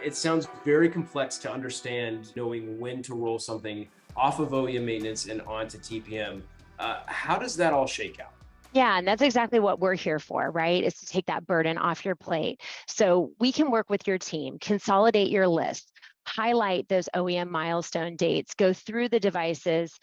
It sounds very complex to understand knowing when to roll something off of OEM maintenance and onto TPM. How does that all shake out? Yeah, and that's exactly what we're here for, right? Is to take that burden off your plate. So we can work with your team, consolidate your list, highlight those OEM milestone dates, go through the devices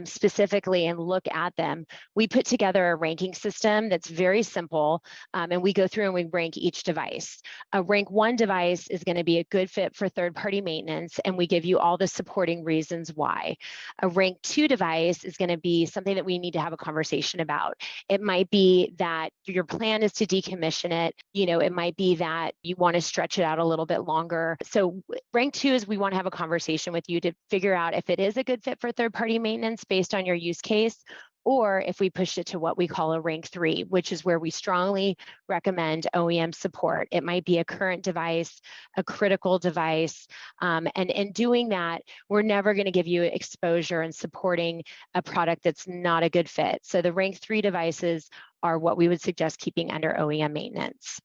specifically and look at them. We put together a ranking system that's very simple, and we go through and we rank each device. A rank 1 device is going to be a good fit for third-party maintenance, and we give you all the supporting reasons why. A rank 2 device is going to be something that we need to have a conversation about. It might be that your plan is to decommission it. It might be that you want to stretch it out a little bit longer. So rank 2 is we want to have a conversation with you to figure out if it is a good fit for third-party maintenance based on your use case, or if we push it to what we call a rank 3, which is where we strongly recommend OEM support. It might be a current device, a critical device, and in doing that, we're never going to give you exposure and supporting a product that's not a good fit. So the rank 3 devices are what we would suggest keeping under OEM maintenance.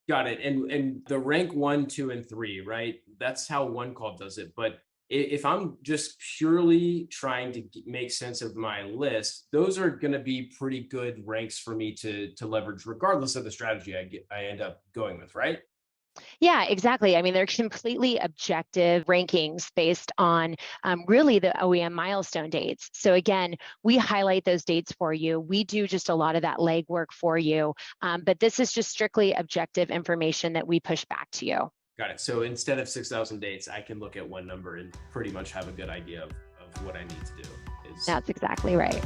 Got it. And the rank 1, 2, and 3, right? That's how OneCall does it. But if I'm just purely trying to make sense of my list, those are going to be pretty good ranks for me to leverage, regardless of the strategy I end up going with, right? Yeah, exactly. I mean, they're completely objective rankings based on really the OEM milestone dates. So again, we highlight those dates for you. We do just a lot of that legwork for you. But this is just strictly objective information that we push back to you. Got it. So instead of 6,000 dates, I can look at one number and pretty much have a good idea of what I need to do. Is That's exactly right.